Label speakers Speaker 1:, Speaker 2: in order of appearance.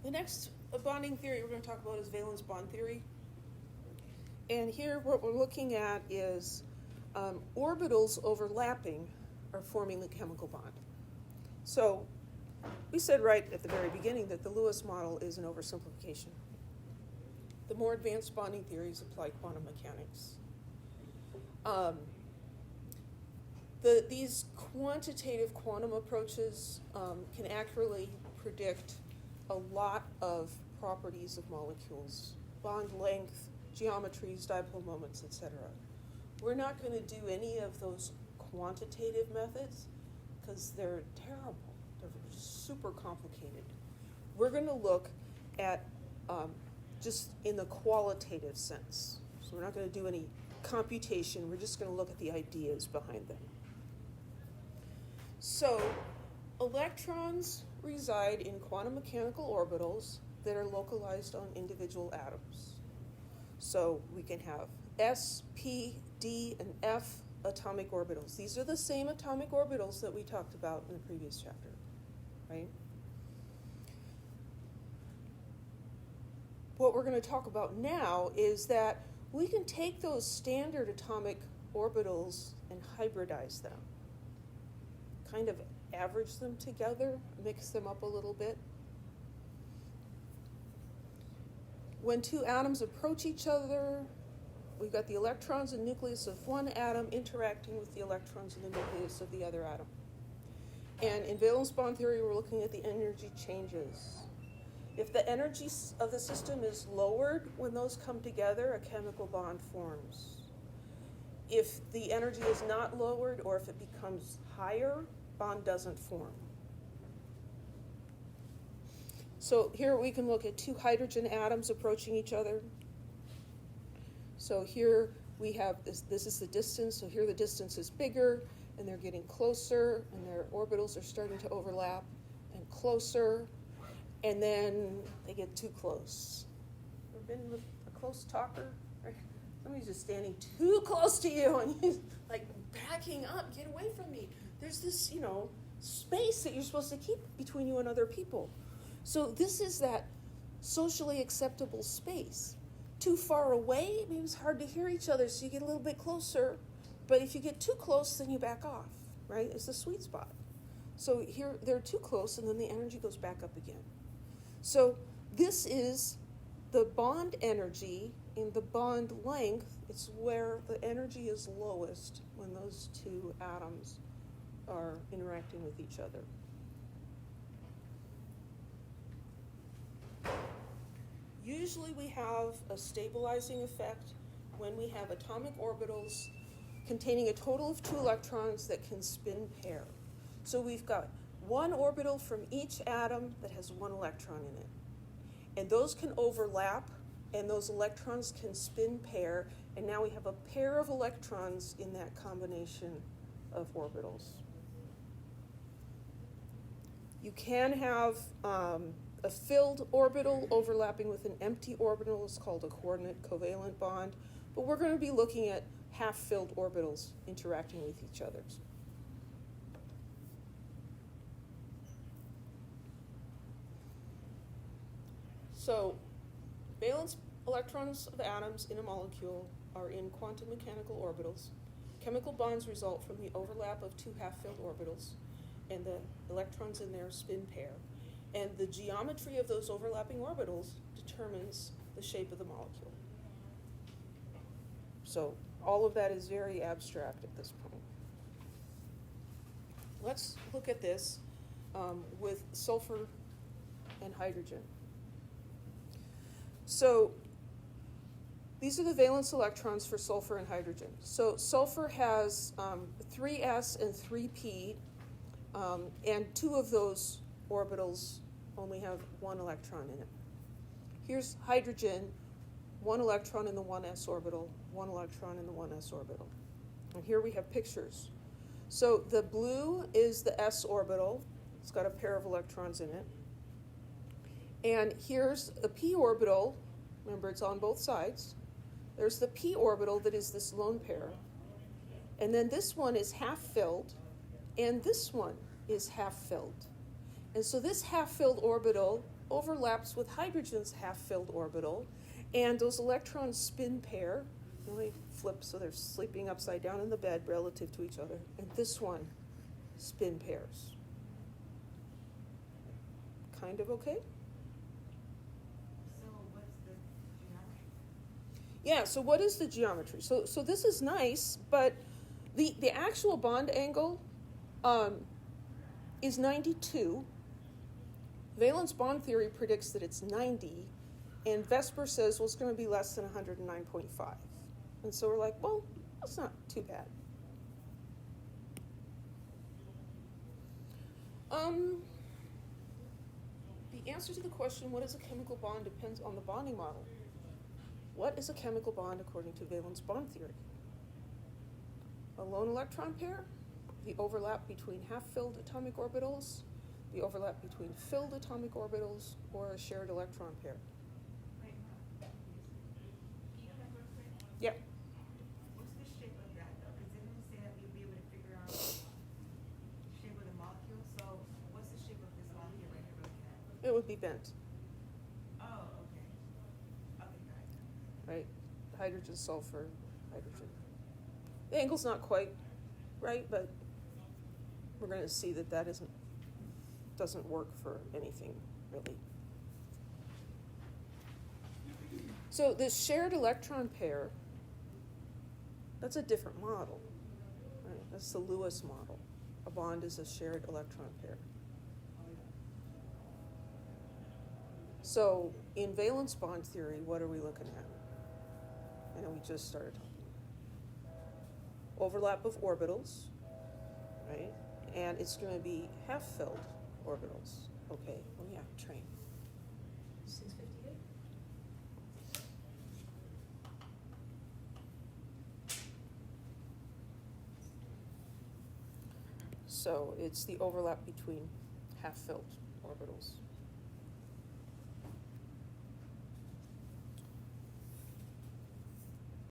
Speaker 1: The next bonding theory we're going to talk about is valence bond theory. And here what we're looking at is orbitals overlapping are forming the chemical bond. So we said right at the very beginning that the Lewis model is an oversimplification. The more advanced bonding theories apply quantum mechanics. These quantitative quantum approaches can accurately predict a lot of properties of molecules, bond length, geometries, dipole moments, etc. We're not going to do any of those quantitative methods because they're terrible. They're super complicated. We're going to look at just in the qualitative sense. So we're not going to do any computation. We're just going to look at the ideas behind them. So electrons reside in quantum mechanical orbitals that are localized on individual atoms. So we can have S, P, D, and F atomic orbitals. These are the same atomic orbitals that we talked about in the previous chapter, right? What we're going to talk about now is that we can take those standard atomic orbitals and hybridize them, kind of average them together, mix them up a little bit. When two atoms approach each other, we've got the electrons and nucleus of one atom interacting with the electrons in the nucleus of the other atom. And in valence bond theory, we're looking at the energy changes. If the energy of the system is lowered when those come together, a chemical bond forms. If the energy is not lowered or if it becomes higher, bond doesn't form. So here we can look at two hydrogen atoms approaching each other. So here we have this is the distance. So here the distance is bigger and they're getting closer and their orbitals are starting to overlap and closer. And then they get too close. Ever been with a close talker? Right? Somebody's just standing too close to you and you're like backing up, get away from me. There's this, space that you're supposed to keep between you and other people. So this is that socially acceptable space. Too far away, maybe it's hard to hear each other, so you get a little bit closer. But if you get too close, then you back off, right? It's the sweet spot. So here they're too close, and then the energy goes back up again. So this is the bond energy in the bond length. It's where the energy is lowest when those two atoms are interacting with each other. Usually we have a stabilizing effect when we have atomic orbitals containing a total of 2 electrons that can spin pair. So we've got one orbital from each atom that has 1 electron in it. And those can overlap, and those electrons can spin pair, and now we have a pair of electrons in that combination of orbitals. You can have a filled orbital overlapping with an empty orbital. It's called a coordinate covalent bond. But we're going to be looking at half-filled orbitals interacting with each other. So valence electrons of atoms in a molecule are in quantum mechanical orbitals. Chemical bonds result from the overlap of 2 half-filled orbitals, and the electrons in there spin pair. And the geometry of those overlapping orbitals determines the shape of the molecule. So all of that is very abstract at this point. Let's look at this with sulfur and hydrogen. So these are the valence electrons for sulfur and hydrogen. So sulfur has 3s and 3p, and 2 of those orbitals only have 1 electron in it. Here's hydrogen, 1 electron in the 1s orbital, 1 electron in the 1s orbital. And here we have pictures. So the blue is the s orbital. It's got a pair of electrons in it. And here's a p orbital. Remember, it's on both sides. There's the p orbital that is this lone pair. And then this one is half-filled, and this one is half-filled. And so this half-filled orbital overlaps with hydrogen's half-filled orbital, and those electrons spin pair. They flip so they're sleeping upside down in the bed relative to each other, and this one spin pairs. Kind of okay?
Speaker 2: So what's the geometry?
Speaker 1: Yeah, so what is the geometry? So this is nice, but the actual bond angle is 92. Valence bond theory predicts that it's 90, and Vesper says, well, it's going to be less than 109.5. And so we're like, well, that's not too bad. The answer to the question, what is a chemical bond, depends on the bonding model. What is a chemical bond according to valence bond theory? A lone electron pair, the overlap between half-filled atomic orbitals, the overlap between filled atomic orbitals, or a shared electron pair.
Speaker 2: Wait, can you come back real quick?
Speaker 1: Yeah.
Speaker 2: What's the shape of that though? Because didn't you say that we'd be able to figure out the shape of the molecule? So what's the shape of this molecule right here we're looking at?
Speaker 1: It would be bent,
Speaker 2: Oh, okay. Okay, got it.
Speaker 1: right? Hydrogen, sulfur, hydrogen. The angle's not quite right, but we're going to see that doesn't work for anything, really. So this shared electron pair, that's a different model, right? That's the Lewis model. A bond is a shared electron pair. So in valence bond theory, what are we looking at? I know we just started talking. Overlap of orbitals, right? And it's going to be half-filled orbitals. Okay, oh yeah, train. 658. So it's the overlap between half-filled orbitals.